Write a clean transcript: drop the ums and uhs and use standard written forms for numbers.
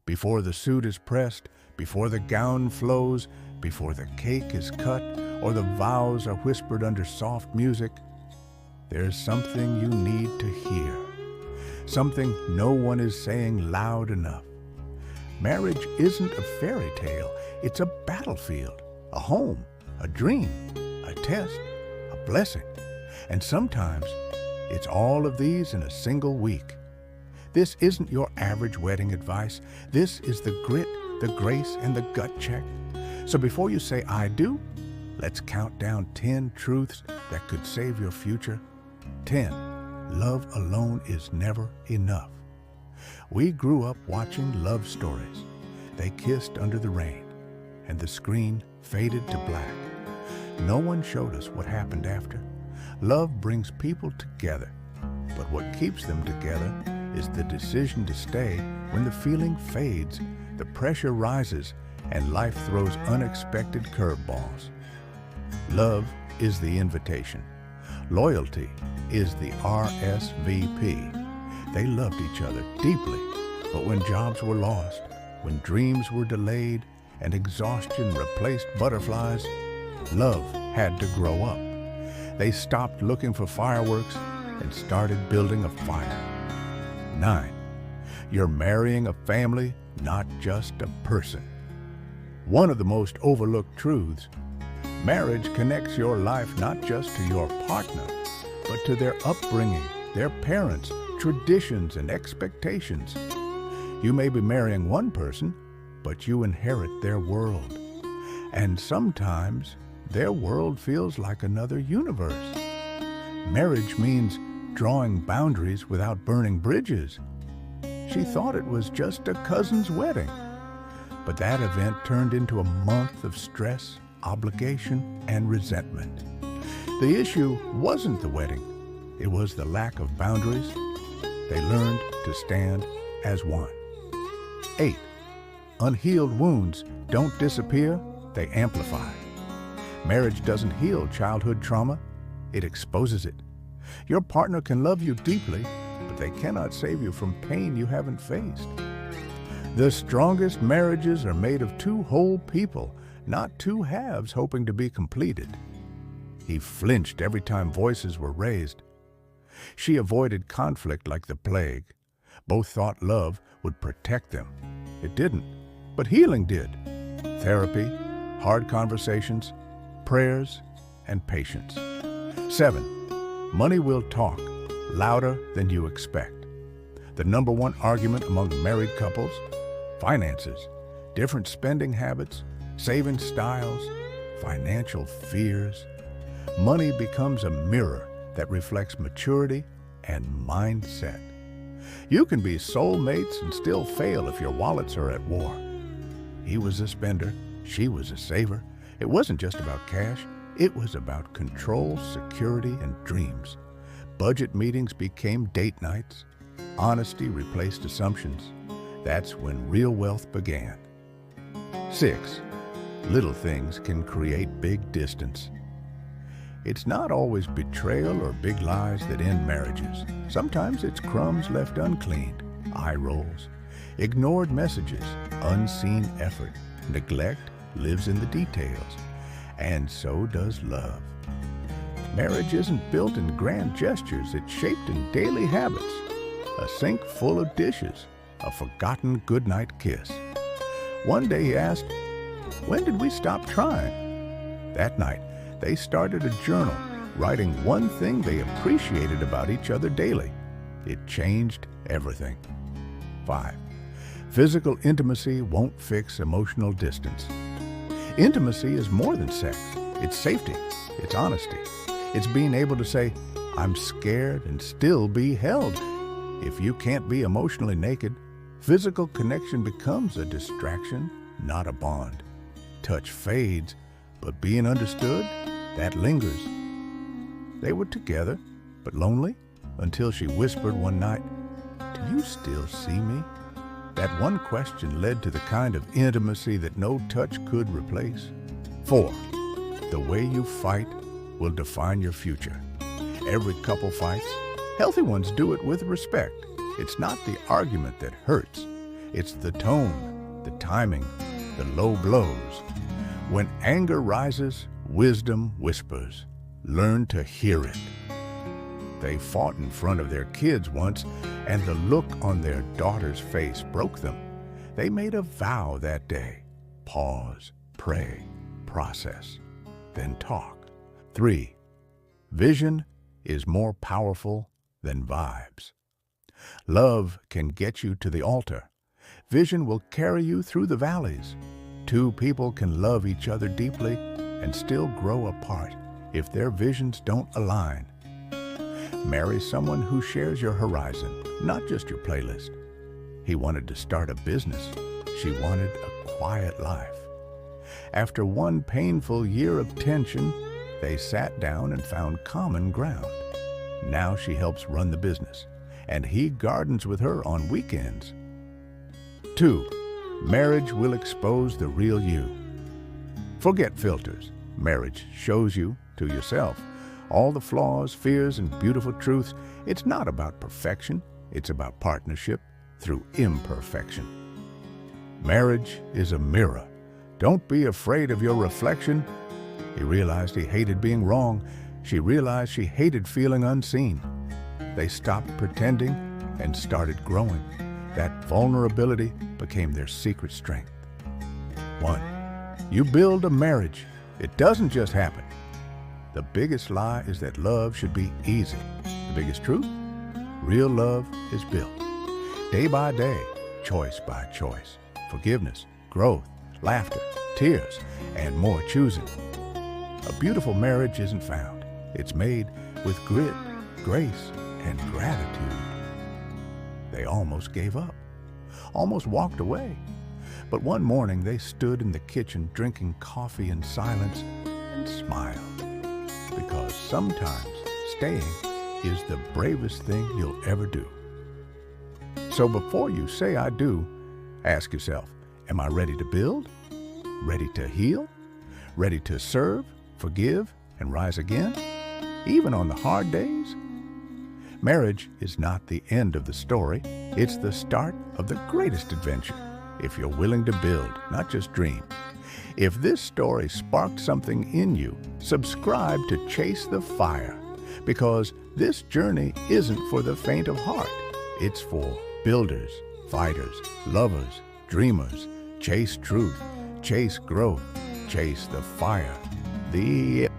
Before the suit is pressed, before the gown flows, before the cake is cut, or the vows are whispered under soft music, there's something you need to hear. Something no one is saying loud enough. Marriage isn't a fairy tale. It's a battlefield, a home, a dream, a test, a blessing. And sometimes it's all of these in a single week. This isn't your average wedding advice. This is the grit, the grace, and the gut check. So before you say, "I do," let's count down 10 truths that could save your future. 10. Love alone is never enough. We grew up watching love stories. They kissed under the rain, and the screen faded to black. No one showed us what happened after. Love brings people together, but what keeps them together is the decision to stay when the feeling fades, the pressure rises, and life throws unexpected curveballs. Love is the invitation. Loyalty is the RSVP. They loved each other deeply, but when jobs were lost, when dreams were delayed, and exhaustion replaced butterflies, love had to grow up. They stopped looking for fireworks and started building a fire. 9. You're marrying a family, not just a person. One of the most overlooked truths: marriage connects your life not just to your partner, but to their upbringing, their parents, traditions, and expectations. You may be marrying one person, but you inherit their world. And sometimes their world feels like another universe. Marriage means drawing boundaries without burning bridges. She thought it was just a cousin's wedding, but that event turned into a month of stress, obligation, and resentment. The issue wasn't the wedding. It was the lack of boundaries. They learned to stand as one. 8. Unhealed wounds don't disappear, they amplify. Marriage doesn't heal childhood trauma, it exposes it. Your partner can love you deeply, but they cannot save you from pain you haven't faced. The strongest marriages are made of two whole people, not two halves hoping to be completed. He flinched every time voices were raised. She avoided conflict like the plague. Both thought love would protect them. It didn't, but healing did. Therapy, hard conversations, prayers, and patience. 7. Money will talk, louder than you expect. The number one argument among married couples: finances, different spending habits, saving styles, financial fears. Money becomes a mirror that reflects maturity and mindset. You can be soulmates and still fail if your wallets are at war. He was a spender, she was a saver. It wasn't just about cash, it was about control, security, and dreams. Budget meetings became date nights. Honesty replaced assumptions. That's when real wealth began. 6. Little things can create big distance. It's not always betrayal or big lies that end marriages. Sometimes it's crumbs left uncleaned, eye rolls, ignored messages, unseen effort. Neglect lives in the details, and so does love. Marriage isn't built in grand gestures, it's shaped in daily habits. A sink full of dishes, a forgotten goodnight kiss. One day he asked, "When did we stop trying?" That night, they started a journal, writing one thing they appreciated about each other daily. It changed everything. 5. Physical intimacy won't fix emotional distance. Intimacy is more than sex. It's safety. It's honesty. It's being able to say, "I'm scared," and still be held. If you can't be emotionally naked, physical connection becomes a distraction, not a bond. Touch fades, but being understood, that lingers. They were together, but lonely, until she whispered one night, "Do you still see me?" That one question led to the kind of intimacy that no touch could replace. 4. The way you fight will define your future. Every couple fights. Healthy ones do it with respect. It's not the argument that hurts. It's the tone, the timing, the low blows. When anger rises, wisdom whispers. Learn to hear it. They fought in front of their kids once, and the look on their daughter's face broke them. They made a vow that day. Pause, pray, process, then talk. 3. Vision is more powerful than vibes. Love can get you to the altar. Vision will carry you through the valleys. 2 people can love each other deeply and still grow apart if their visions don't align. Marry someone who shares your horizon, not just your playlist. He wanted to start a business. She wanted a quiet life. After one painful year of tension, they sat down and found common ground. Now she helps run the business, and he gardens with her on weekends. 2. Marriage will expose the real you. Forget filters. Marriage shows you to yourself all the flaws, fears, and beautiful truths. It's not about perfection. It's about partnership through imperfection. Marriage is a mirror. Don't be afraid of your reflection. He realized he hated being wrong. She realized she hated feeling unseen. They stopped pretending and started growing. That vulnerability became their secret strength. 1. You build a marriage. It doesn't just happen. The biggest lie is that love should be easy. The biggest truth? Real love is built. Day by day, choice by choice. Forgiveness, growth, laughter, tears, and more choosing. A beautiful marriage isn't found. It's made with grit, grace, and gratitude. They almost gave up, almost walked away. But one morning they stood in the kitchen drinking coffee in silence and smiled. Because sometimes staying is the bravest thing you'll ever do. So before you say I do, ask yourself, am I ready to build? Ready to heal? Ready to serve, forgive, and rise again? Even on the hard days? Marriage is not the end of the story. It's the start of the greatest adventure. If you're willing to build, not just dream. If this story sparked something in you, subscribe to Chase the Fire, because this journey isn't for the faint of heart. It's for builders, fighters, lovers, dreamers. Chase truth, chase growth, chase the fire. The